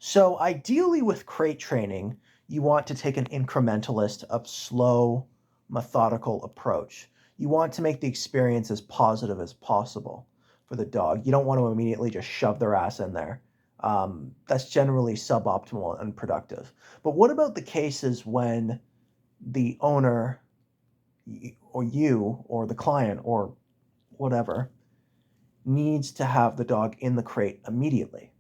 So ideally with crate training, you want to take an incrementalist of slow, methodical approach. You want to make the experience as positive as possible for the dog. You don't want to immediately just shove their ass in there. That's generally suboptimal and unproductive. But what about the cases when the owner or you or the client or whatever needs to have the dog in the crate immediately?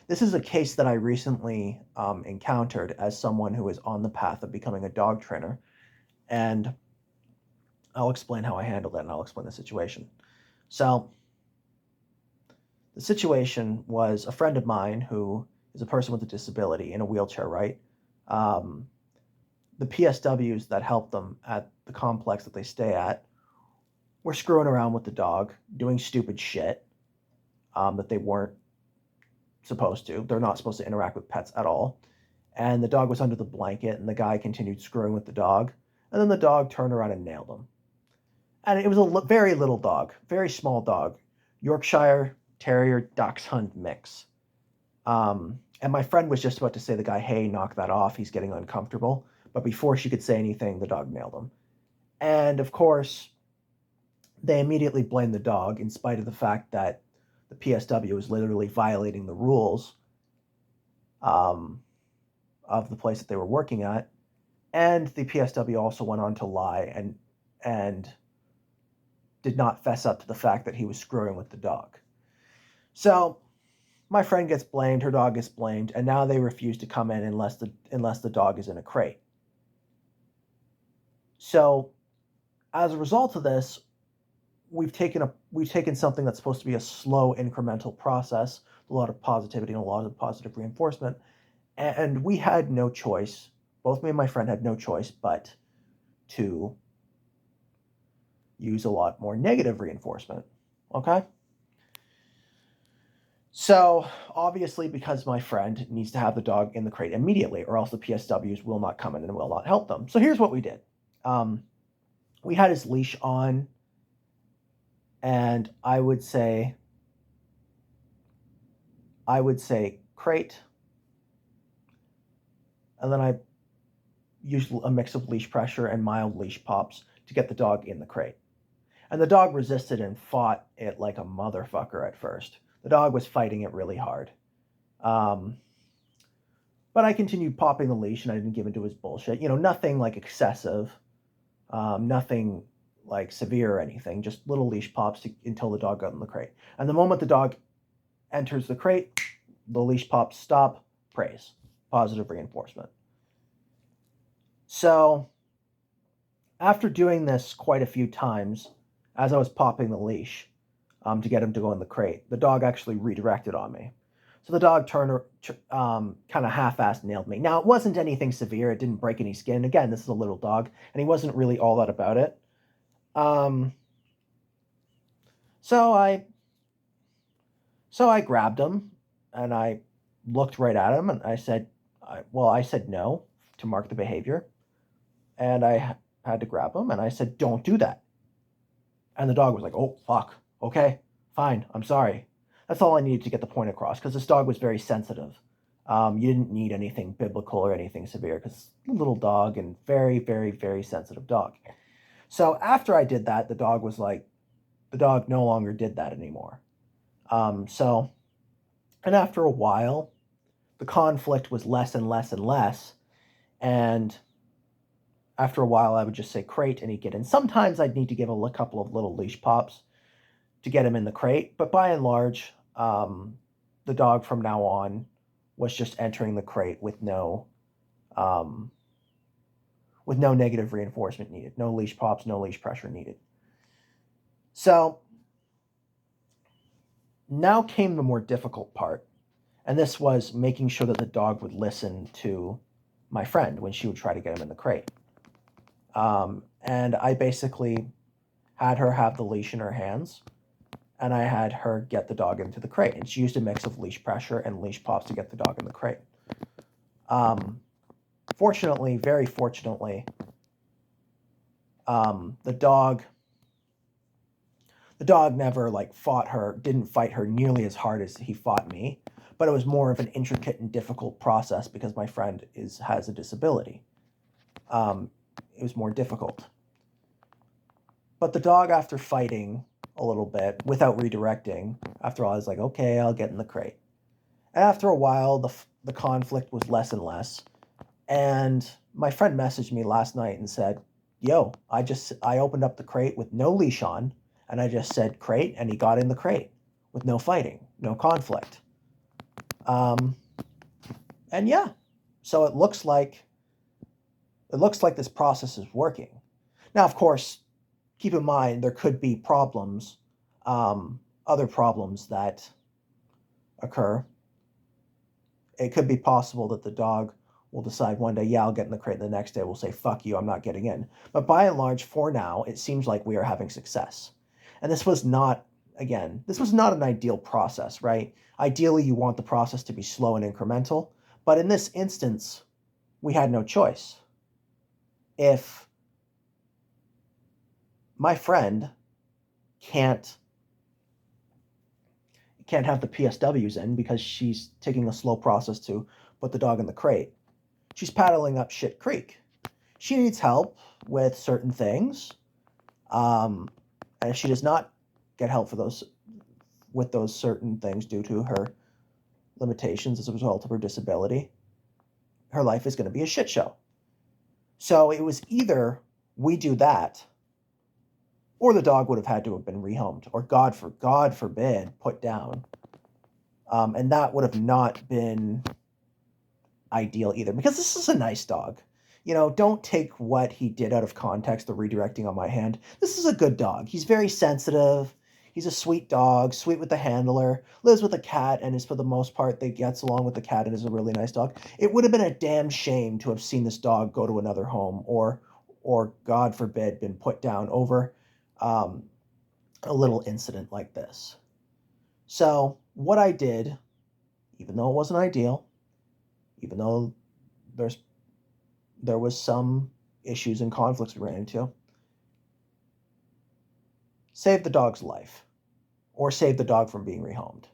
This is a case that I recently encountered as someone who is on the path of becoming a dog trainer, and I'll explain how I handled it and I'll explain the situation. So, the situation was a friend of mine who is a person with a disability in a wheelchair, right? Um, the PSWs that help them at the complex that they stay at were screwing around with the dog, doing stupid shit that they weren't supposed to. They're not supposed to interact with pets at all. And the dog was under the blanket, and the guy continued screwing with the dog. And then the dog turned around and nailed him. And it was a very little dog, very small dog, Yorkshire Terrier Dachshund mix. And my friend was just about to say to the guy, "Hey, knock that off. He's getting uncomfortable." But before she could say anything, the dog nailed him. And of course, they immediately blamed the dog, in spite of the fact that the PSW was literally violating the rules um, of the place that they were working at. And the PSW also went on to lie and did not fess up to the fact that he was screwing with the dog. So my friend gets blamed, her dog gets blamed, and now they refuse to come in unless the dog is in a crate. So as a result of this, we've taken something that's supposed to be a slow incremental process, a lot of positivity and a lot of positive reinforcement, and we had no choice. Both me and my friend had no choice but to use a lot more negative reinforcement. Okay? So, obviously, because my friend needs to have the dog in the crate immediately, or else the PSWs will not come in and will not help them. So, here's what we did. We had his leash on, and I would say crate, and then I used a mix of leash pressure and mild leash pops to get the dog in the crate. And the dog resisted and fought it like a motherfucker at first. The dog was fighting it really hard. Um, but I continued popping the leash and I didn't give into his bullshit. Nothing like excessive, nothing like severe or anything, just little leash pops until the dog got in the crate. And the moment the dog enters the crate, the leash pops stop, praise, positive reinforcement. So after doing this quite a few times, as I was popping the leash to get him to go in the crate, the dog actually redirected on me. So the dog turned, kind of half-assed nailed me. Now, it wasn't anything severe. It didn't break any skin. Again, this is a little dog, and he wasn't really all that about it. Um, so I so I grabbed him, and I looked right at him, and I said no to mark the behavior, and I had to grab him, and I said, "Don't do that." And the dog was like, "Oh, fuck. Okay, fine. I'm sorry." That's all I needed to get the point across because this dog was very sensitive. You didn't need anything biblical or anything severe because it's a little dog and very, very, very sensitive dog. So after I did that, the dog no longer did that anymore. So, and after a while, the conflict was less and less and less. And after a while, I would just say crate and he'd get in. Sometimes I'd need to give a couple of little leash pops to get him in the crate. But by and large, the dog from now on was just entering the crate um, with no negative reinforcement needed, no leash pops, no leash pressure needed. So now came the more difficult part, and this was making sure that the dog would listen to my friend when she would try to get him in the crate. And I basically had her have the leash in her hands and I had her get the dog into the crate. And she used a mix of leash pressure and leash pops to get the dog in the crate. Fortunately, very fortunately, the dog never didn't fight her nearly as hard as he fought me. but it was more of an intricate and difficult process because my friend has a disability. It was more difficult. But the dog, after fighting a little bit without redirecting, after all, I was like, okay, I'll get in the crate. And after a while, the conflict was less and less. And my friend messaged me last night and said, yo, I opened up the crate with no leash on, and I just said crate, and he got in the crate with no fighting, no conflict. And yeah, so it looks like this process is working. Now, of course, keep in mind there could be problems, other problems that occur. It could be possible that the dog will decide one day, yeah, I'll get in the crate, and the next day we'll say, fuck you, I'm not getting in. But by and large, for now, it seems like we are having success. And this was not an ideal process, right? Ideally, you want the process to be slow and incremental. But in this instance, we had no choice. If my friend can't have the PSWs in because she's taking a slow process to put the dog in the crate, she's paddling up shit creek. She needs help with certain things. And if she does not get help with those certain things due to her limitations as a result of her disability, her life is going to be a shit show. So it was either we do that, or the dog would have had to have been rehomed, or God forbid, put down. And that would have not been ideal either, because this is a nice dog. Don't take what he did out of context, the redirecting on my hand. This is a good dog. He's very sensitive. He's a sweet dog, sweet with the handler, lives with a cat, and is, for the most part, they gets along with the cat and is a really nice dog. It would have been a damn shame to have seen this dog go to another home or God forbid, been put down over a little incident like this. So what I did, even though it wasn't ideal, even though there was some issues and conflicts we ran into, save the dog's life, or save the dog from being rehomed.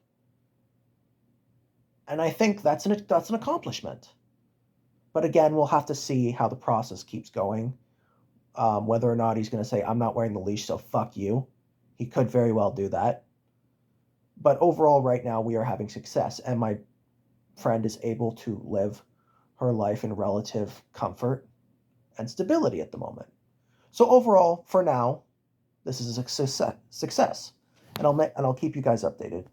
And I think that's an accomplishment. But again, we'll have to see how the process keeps going. Whether or not he's going to say, I'm not wearing the leash, so fuck you. He could very well do that. But overall, right now, we are having success, and my friend is able to live her life in relative comfort and stability at the moment. So overall, for now, this is a success. And I'll keep you guys updated.